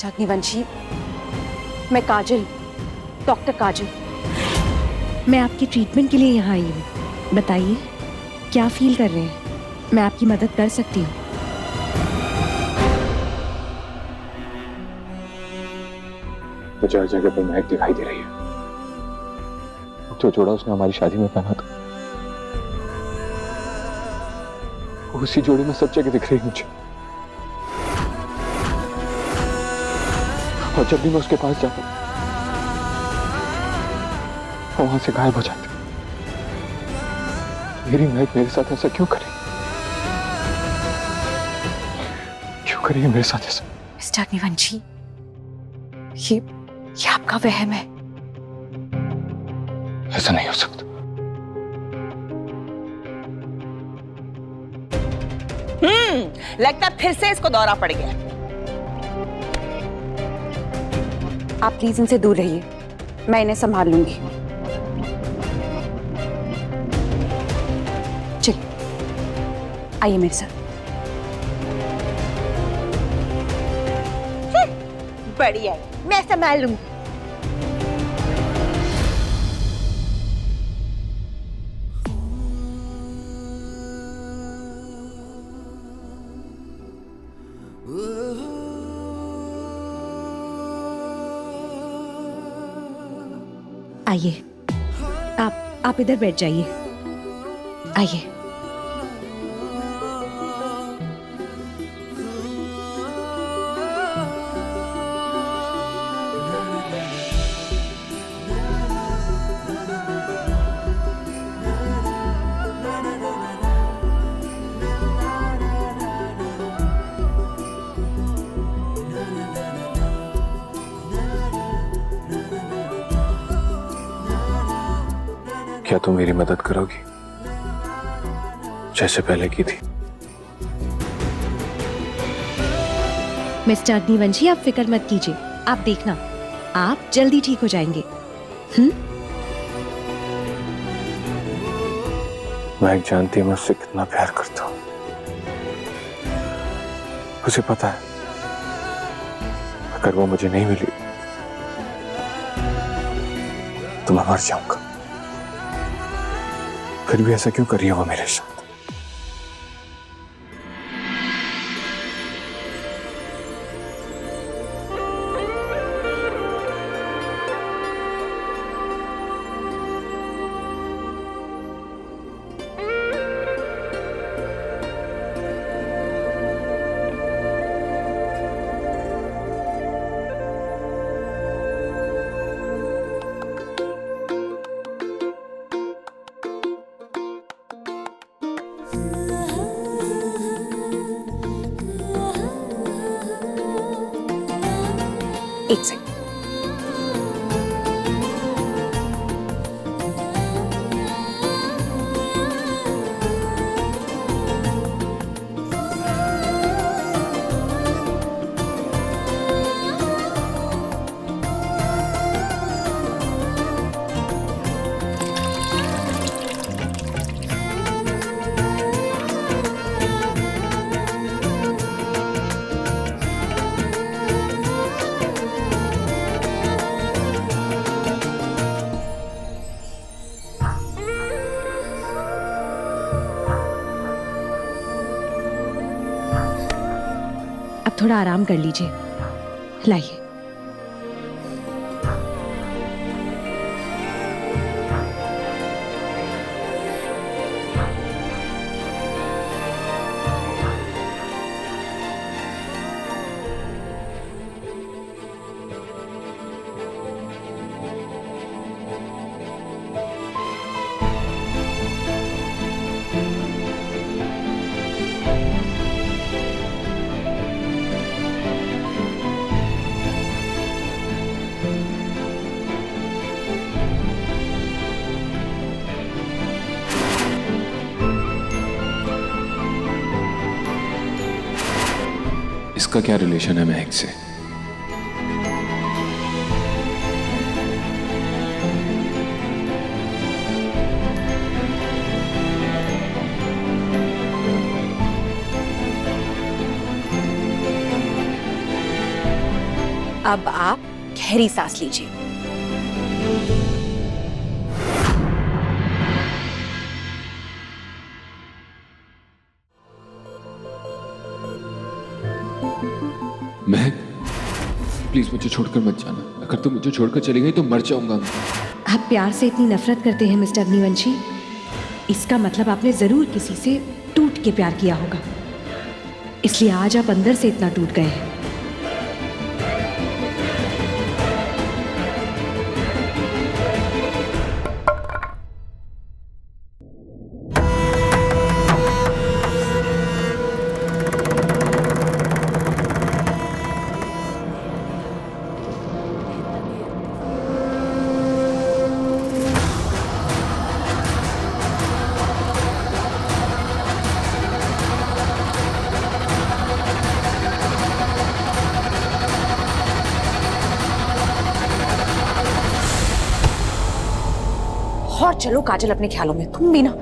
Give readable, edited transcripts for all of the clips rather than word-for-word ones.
Mister Agnivanshi, मैं काजल, doctor काजल। मैं आपकी ट्रीटमेंट के लिए यहाँ आई हूँ। बताइए क्या फील कर रहे हैं, मैं आपकी मदद कर सकती हूँ। मुझे हर जगह पर महक दिखाई दे रही है। जो जोड़ा उसने हमारी शादी में पहना था, उसी जोड़ी में सब जगह दिख रही है मुझे। और जब भी मैं उसके पास जाता हूं, वो वहां से गायब हो जाती। मेरी महक मेरे साथ ऐसा क्यों करे? क्यों करे मेरे साथ ऐसा? मिस्टर अग्निवंशी, ये आपका वहम है। ऐसा नहीं हो सकता। लगता फिर से इसको दौरा पड़ गया। आप प्लीज इनसे दूर रहिए, मैं इन्हें संभाल लूंगी। चलिए आइए मेरे साथ। बढ़िया है, मैं संभाल लूंगी। आइए, आप इधर बैठ जाइए। आइए। क्या तुम मेरी मदद करोगी जैसे पहले की थी? मिस्टर अग्निवंशी, आप फिक्र मत कीजिए, आप देखना, आप जल्दी ठीक हो जाएंगे। मैं जानती हूँ मैं उससे कितना प्यार करता हूँ। उसे पता है अगर वो मुझे नहीं मिली तो मैं मर जाऊंगा। फिर भी ऐसा क्यों कर रही है वो मेरे साथ? एक सेकंड। अब थोड़ा आराम कर लीजिए, लाइए। इसका क्या रिलेशन है महक से? अब आप गहरी सांस लीजिए। महक, प्लीज मुझे छोड़कर मत जाना। अगर तुम मुझे छोड़कर चली गई तो मर जाऊंगा मैं। आप प्यार से इतनी नफरत करते हैं मिस्टर अग्निवंशी, इसका मतलब आपने जरूर किसी से टूट के प्यार किया होगा, इसलिए आज आप अंदर से इतना टूट गए हैं। और चलो काजल अपने ख्यालों में, तुम भी ना।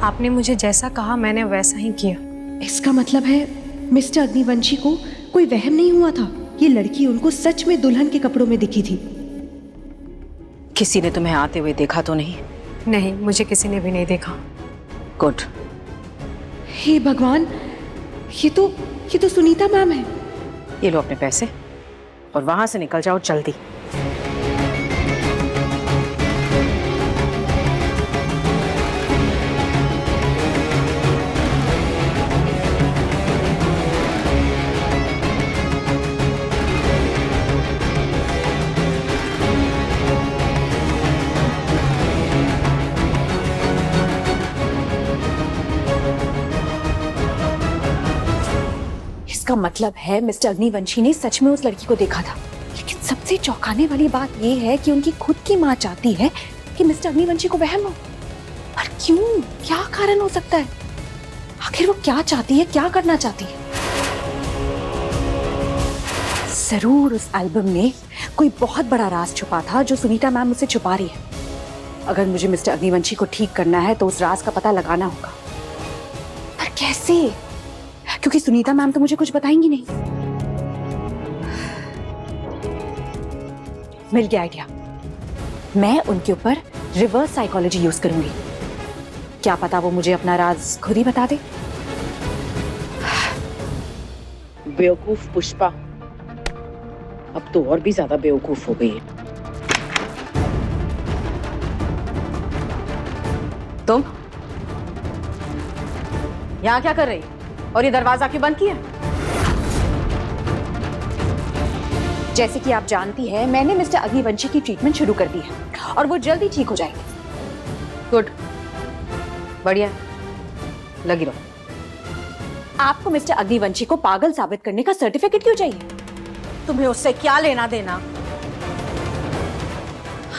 आपने मुझे जैसा कहा मैंने वैसा ही किया। इसका मतलब है मिस्टर अग्निवंशी को कोई वहम नहीं हुआ था, ये लड़की उनको सच में दुल्हन के कपड़ों में दिखी थी। किसी ने तुम्हें आते हुए देखा तो नहीं? नहीं, मुझे किसी ने भी नहीं देखा। गुड। हे भगवान, ये तो सुनीता मैम है। ये लो अपने पैसे और वहां से निकल जाओ जल्दी। इसका मतलब है मिस्टर अग्निवंशी ने सच में उस लड़की को देखा था। लेकिन सबसे चौंकाने वाली बात यह है कि उनकी खुद की माँ चाहती है कि मिस्टर अग्निवंशी को वहम हो। पर क्यों? क्या कारण हो सकता है? आखिर वो क्या चाहती है, क्या करना चाहती है? जरूर उस एल्बम में कोई बहुत बड़ा राज छुपा था जो सुनीता मैम मुझसे छुपा रही है। अगर मुझे मिस्टर अग्निवंशी को ठीक करना है तो उस राज का पता लगाना होगा। पर कैसे? क्योंकि सुनीता मैम तो मुझे कुछ बताएंगी नहीं। मिल गया आइडिया। मैं उनके ऊपर रिवर्स साइकोलॉजी यूज करूंगी। क्या पता वो मुझे अपना राज खुद ही बता दे। बेवकूफ पुष्पा, अब तो और भी ज्यादा बेवकूफ हो गई है। तुम यहाँ क्या कर रही? और ये दरवाजा क्यों बंद किया? जैसे कि आप जानती हैं, मैंने मिस्टर अग्निवंशी की ट्रीटमेंट शुरू कर दी है और वो जल्दी ठीक हो जाएंगे। गुड, बढ़िया, लगी रहो। आपको मिस्टर अग्निवंशी को पागल साबित करने का सर्टिफिकेट क्यों चाहिए? तुम्हें उससे क्या लेना देना?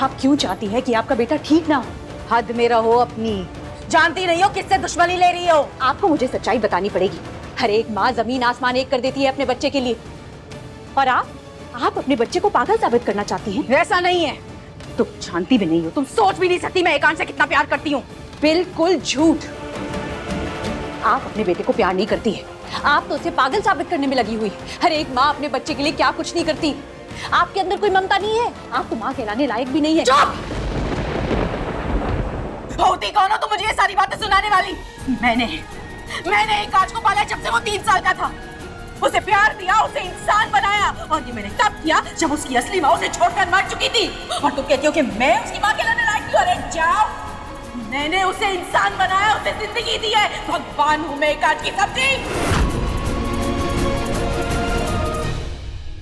आप क्यों चाहती है कि आपका बेटा ठीक ना हो? हद में रहो अपनी। जानती नहीं हो किससे दुश्मनी ले रही हो? आपको मुझे सच्चाई बतानी पड़ेगी। हर एक माँ जमीन आसमान एक कर देती है अपने बच्चे के लिए, और आप अपने बच्चे को पागल साबित करना चाहती हैं। वैसा नहीं है। तुम जानती भी नहीं हो, तुम सोच भी नहीं सकती मैं एकांश से कितना प्यार करती हूँ। बिल्कुल झूठ। आप अपने बेटे को प्यार नहीं करती है, आप तो उसे पागल साबित करने में लगी हुई। हर एक माँ अपने बच्चे के लिए क्या कुछ नहीं करती। आपके अंदर कोई ममता नहीं है, आप तो माँ कहलाने लायक भी नहीं है। चुप! होती कौन हो तुम मुझे ये सारी बातें सुनाने वाली? मैंने एकांश को पाला जब से वो 3 साल का था। उसे प्यार दिया, उसे इंसान बनाया, और ये मैंने तब किया जब उसकी असली माँ उसे छोड़कर मर चुकी थी। और तुम कहती हो कि मैं उसकी माँ कहलाने लायक हूँ? अरे जाओ, मैंने उसे इंसान बनाया, उसे जिंदगी दी है। भगवान हूँ मैं एकांश की सब्जी।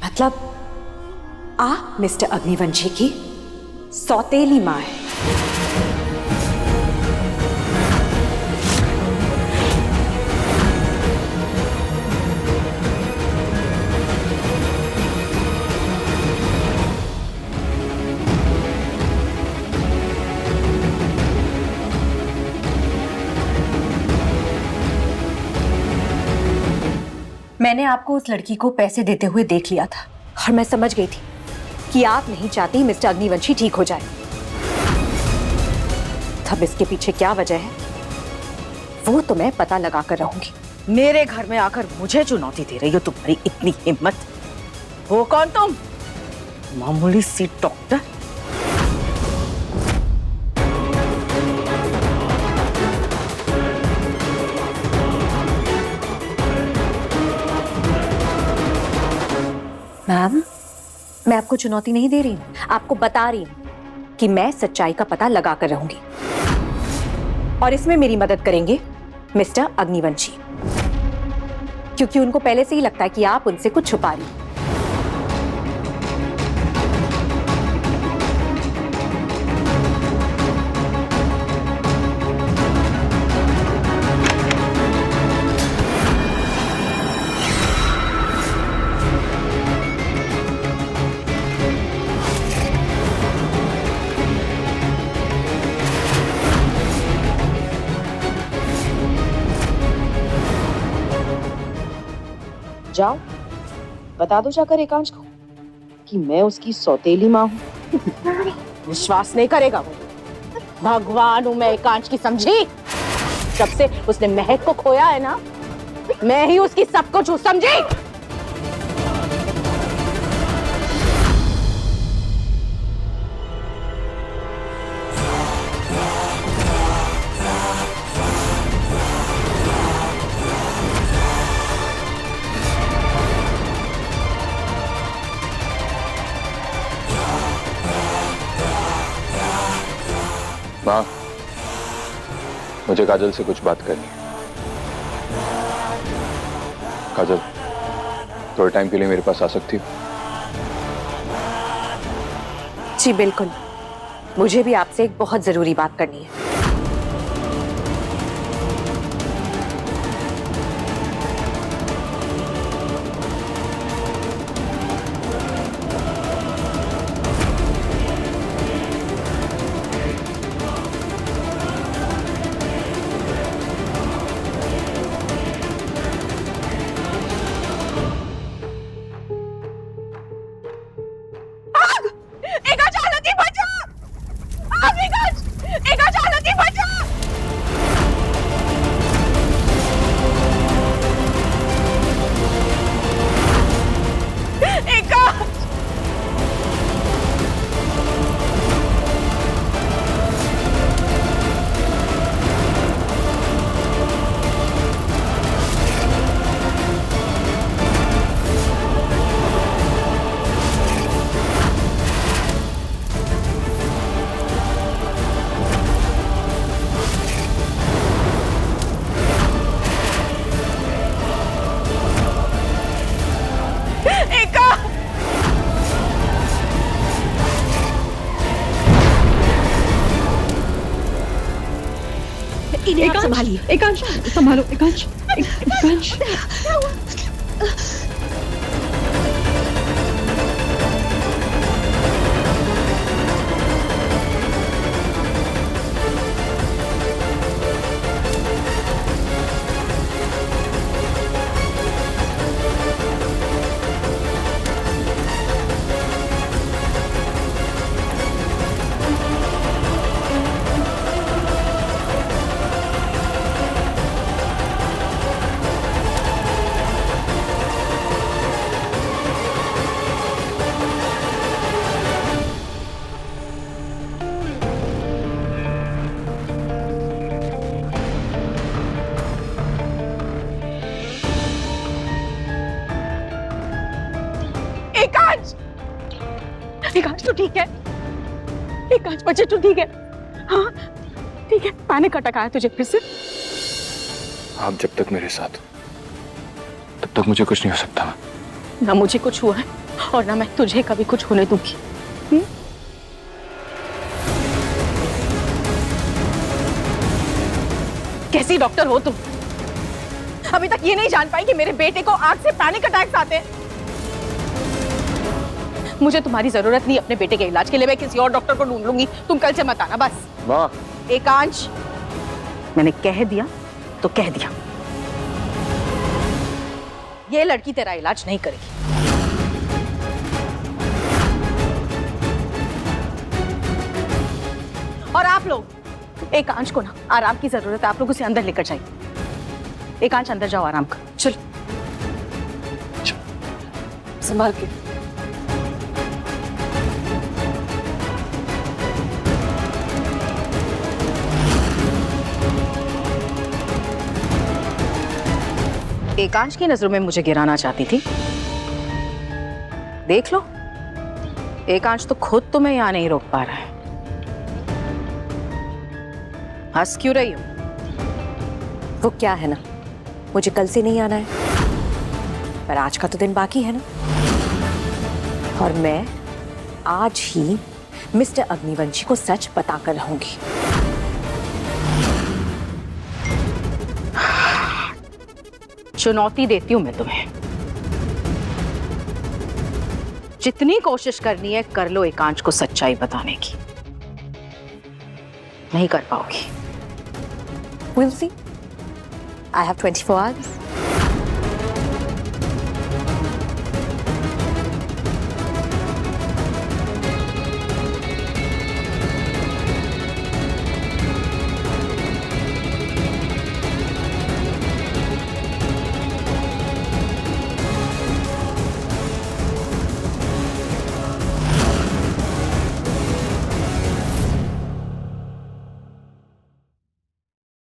मतलब आप मिस्टर अग्निवंशी की सौतेली माँ है। मैंने आपको उस लड़की को पैसे देते हुए देख लिया था और मैं समझ गई थी कि आप नहीं चाहती मिस्टर अग्निवंशी ठीक हो जाए। तब इसके पीछे क्या वजह है वो तो मैं पता लगा कर रहूंगी। मेरे घर में आकर मुझे चुनौती दे रही हो, तुम्हारी इतनी हिम्मत? हो कौन तुम? मामूली सी डॉक्टर? मैम, मैं आपको चुनौती नहीं दे रही हूँ, आपको बता रही हूँ कि मैं सच्चाई का पता लगा कर रहूंगी और इसमें मेरी मदद करेंगे मिस्टर अग्निवंशी, क्योंकि उनको पहले से ही लगता है कि आप उनसे कुछ छुपा रही हैं। जाओ बता दो जाकर एकांश को कि मैं उसकी सौतेली माँ हूँ। विश्वास नहीं करेगा वो। भगवान हूँ मैं एकांश की, समझी? जब से उसने महक को खोया है ना, मैं ही उसकी सब कुछ हूँ, समझी? माँ, मुझे काजल से कुछ बात करनी है। काजल, थोड़े टाइम के लिए मेरे पास आ सकती हो? जी बिल्कुल, मुझे भी आपसे एक बहुत जरूरी बात करनी है। इन्हें आप संभालिए। एकांश संभालो, एकांश, एकांश। एकांश तो ठीक है, एकांश बच्चे तो ठीक है। हाँ ठीक है, पैनिक अटैक आया तुझे फिर से? आप जब तक मेरे साथ तब तक मुझे कुछ नहीं हो सकता। ना मुझे कुछ हुआ है और ना मैं तुझे कभी कुछ होने दूंगी। कैसी डॉक्टर हो तुम? अभी तक ये नहीं जान पाई कि मेरे बेटे को आग से पैनिक अटैक्स आते हैं। मुझे तुम्हारी जरूरत नहीं अपने बेटे के इलाज के लिए, मैं किसी और डॉक्टर को ढूंढ लूंगी। तुम कल से मत आना बस। माँ, एकांश, मैंने कह दिया तो कह दिया। ये लड़की तेरा इलाज नहीं करेगी। और आप लोग एकांश को ना आराम की जरूरत है, आप लोग उसे अंदर लेकर जाइए। एकांश अंदर जाओ, आराम कर। चल संभाल के। एकांश की नजरों में मुझे गिराना चाहती थी, देख लो एकांश तो खुद तुम्हें यहां नहीं रोक पा रहा है। हंस क्यों रही हो? वो क्या है ना, मुझे कल से नहीं आना है, पर आज का तो दिन बाकी है ना, और मैं आज ही मिस्टर अग्निवंशी को सच बताकर रहूंगी। चुनौती देती हूं मैं तुम्हें, जितनी कोशिश करनी है कर लो एकांश को सच्चाई बताने की। नहीं कर पाओगी। We'll see. I have 24 hours.